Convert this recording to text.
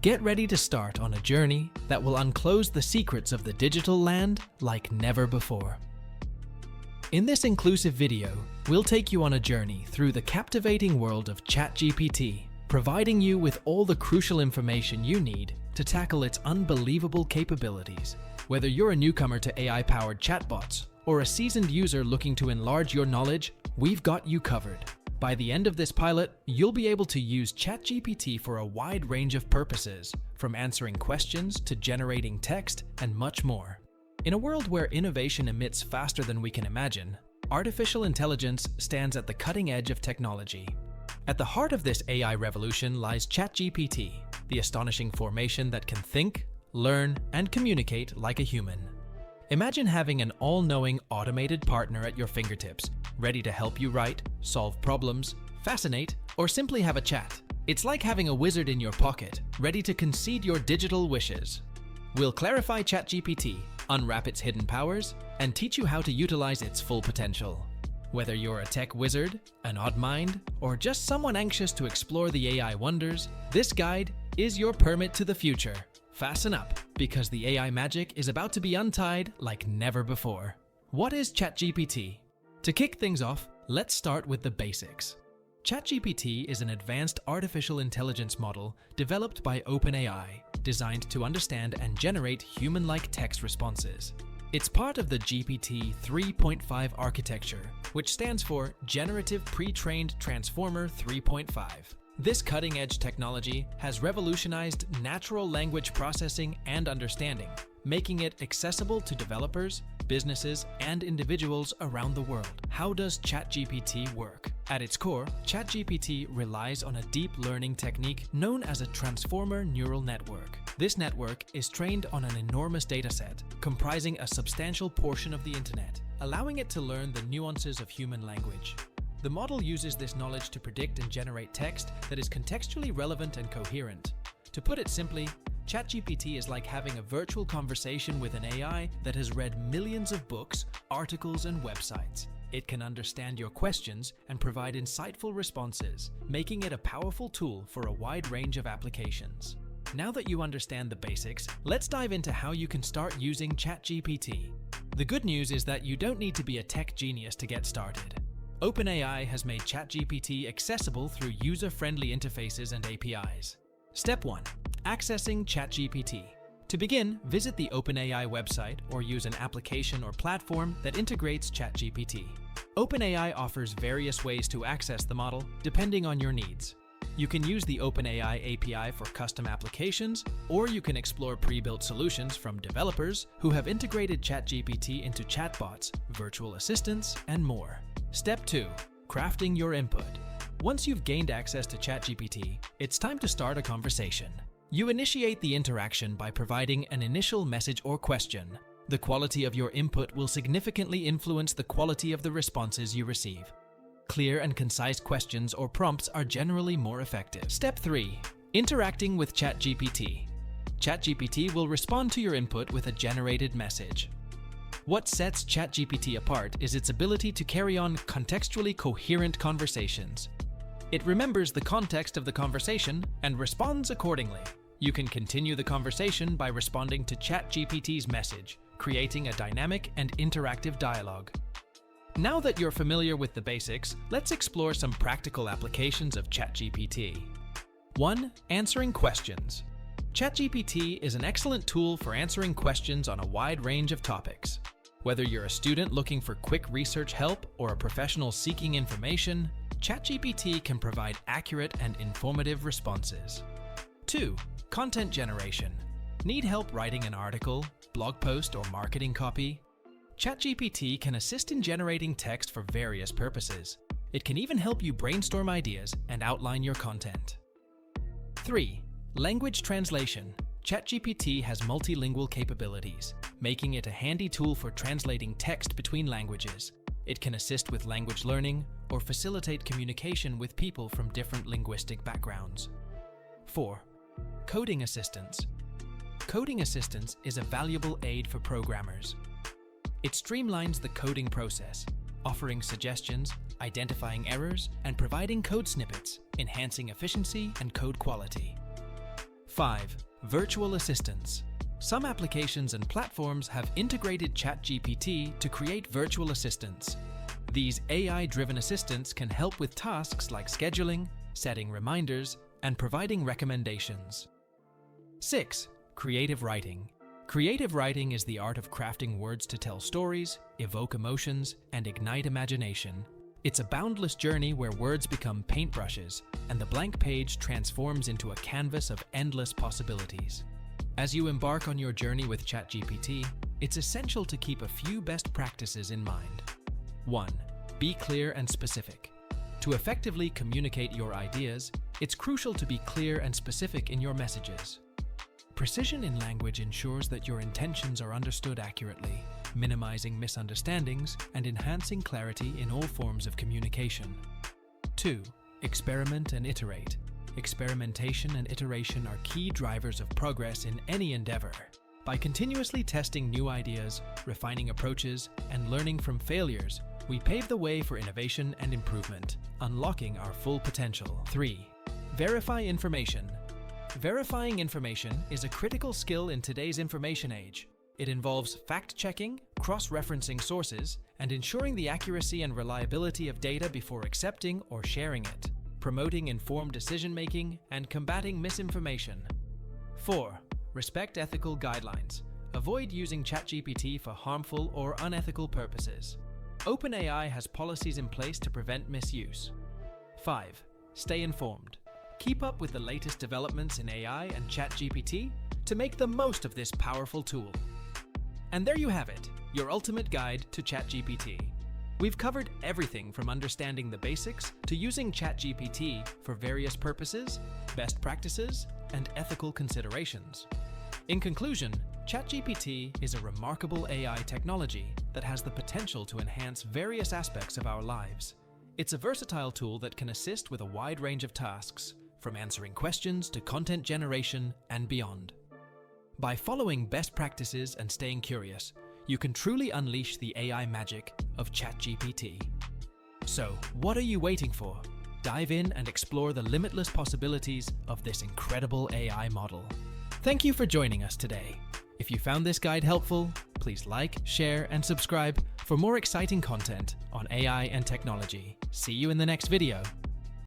Get ready to start on a journey that will unclose the secrets of the digital land like never before. In this inclusive video, we'll take you on a journey through the captivating world of ChatGPT, providing you with all the crucial information you need to tackle its unbelievable capabilities. Whether you're a newcomer to AI-powered chatbots or a seasoned user looking to enlarge your knowledge, we've got you covered. By the end of this pilot, you'll be able to use ChatGPT for a wide range of purposes, from answering questions to generating text and much more. In a world where innovation emits faster than we can imagine, artificial intelligence stands at the cutting edge of technology. At the heart of this AI revolution lies ChatGPT, the astonishing formation that can think, learn, and communicate like a human. Imagine having an all-knowing automated partner at your fingertips, ready to help you write, solve problems, fascinate, or simply have a chat. It's like having a wizard in your pocket, ready to concede your digital wishes. We'll clarify ChatGPT, unwrap its hidden powers, and teach you how to utilize its full potential. Whether you're a tech wizard, an odd mind, or just someone anxious to explore the AI wonders, this guide is your permit to the future. Fasten up, because the AI magic is about to be untied like never before. What is ChatGPT? To kick things off, let's start with the basics. ChatGPT is an advanced artificial intelligence model developed by OpenAI, designed to understand and generate human-like text responses. It's part of the GPT 3.5 architecture, which stands for Generative Pre-trained Transformer 3.5. This cutting-edge technology has revolutionized natural language processing and understanding, making it accessible to developers, businesses, and individuals around the world. How does ChatGPT work? At its core, ChatGPT relies on a deep learning technique known as a transformer neural network. This network is trained on an enormous dataset, comprising a substantial portion of the internet, allowing it to learn the nuances of human language. The model uses this knowledge to predict and generate text that is contextually relevant and coherent. To put it simply, ChatGPT is like having a virtual conversation with an AI that has read millions of books, articles, and websites. It can understand your questions and provide insightful responses, making it a powerful tool for a wide range of applications. Now that you understand the basics, let's dive into how you can start using ChatGPT. The good news is that you don't need to be a tech genius to get started. OpenAI has made ChatGPT accessible through user-friendly interfaces and APIs. Step 1. Accessing ChatGPT. To begin, visit the OpenAI website or use an application or platform that integrates ChatGPT. OpenAI offers various ways to access the model, depending on your needs. You can use the OpenAI API for custom applications, or you can explore pre-built solutions from developers who have integrated ChatGPT into chatbots, virtual assistants, and more. Step 2. Crafting your input. Once you've gained access to ChatGPT, it's time to start a conversation. You initiate the interaction by providing an initial message or question. The quality of your input will significantly influence the quality of the responses you receive. Clear and concise questions or prompts are generally more effective. Step 3. Interacting with ChatGPT. ChatGPT will respond to your input with a generated message. What sets ChatGPT apart is its ability to carry on contextually coherent conversations. It remembers the context of the conversation and responds accordingly. You can continue the conversation by responding to ChatGPT's message, creating a dynamic and interactive dialogue. Now that you're familiar with the basics, let's explore some practical applications of ChatGPT. 1. Answering questions. ChatGPT is an excellent tool for answering questions on a wide range of topics. Whether you're a student looking for quick research help or a professional seeking information, ChatGPT can provide accurate and informative responses. 2. Content generation. Need help writing an article, blog post, or marketing copy? ChatGPT can assist in generating text for various purposes. It can even help you brainstorm ideas and outline your content. 3. Language translation. ChatGPT has multilingual capabilities, making it a handy tool for translating text between languages. It can assist with language learning or facilitate communication with people from different linguistic backgrounds. 4. Coding assistance. Coding assistance is a valuable aid for programmers. It streamlines the coding process, offering suggestions, identifying errors, and providing code snippets, enhancing efficiency and code quality. 5. Virtual assistants. Some applications and platforms have integrated ChatGPT to create virtual assistants. These AI-driven assistants can help with tasks like scheduling, setting reminders, and providing recommendations. 6. Creative writing. Creative writing is the art of crafting words to tell stories, evoke emotions, and ignite imagination. It's a boundless journey where words become paintbrushes, and the blank page transforms into a canvas of endless possibilities. As you embark on your journey with ChatGPT, it's essential to keep a few best practices in mind. 1. Be clear and specific. To effectively communicate your ideas, it's crucial to be clear and specific in your messages. Precision in language ensures that your intentions are understood accurately, minimizing misunderstandings and enhancing clarity in all forms of communication. 2. Experiment and iterate. Experimentation and iteration are key drivers of progress in any endeavor. By continuously testing new ideas, refining approaches, and learning from failures, we pave the way for innovation and improvement, unlocking our full potential. 3. Verify information. Verifying information is a critical skill in today's information age. It involves fact-checking, cross-referencing sources, and ensuring the accuracy and reliability of data before accepting or sharing it, promoting informed decision-making and combating misinformation. 4. Respect ethical guidelines. Avoid using ChatGPT for harmful or unethical purposes. OpenAI has policies in place to prevent misuse. 5. Stay informed. Keep up with the latest developments in AI and ChatGPT to make the most of this powerful tool. And there you have it, your ultimate guide to ChatGPT. We've covered everything from understanding the basics to using ChatGPT for various purposes, best practices, and ethical considerations. In conclusion, ChatGPT is a remarkable AI technology that has the potential to enhance various aspects of our lives. It's a versatile tool that can assist with a wide range of tasks, from answering questions to content generation and beyond. By following best practices and staying curious, you can truly unleash the AI magic of ChatGPT. So, what are you waiting for? Dive in and explore the limitless possibilities of this incredible AI model. Thank you for joining us today. If you found this guide helpful, please like, share, and subscribe for more exciting content on AI and technology. See you in the next video.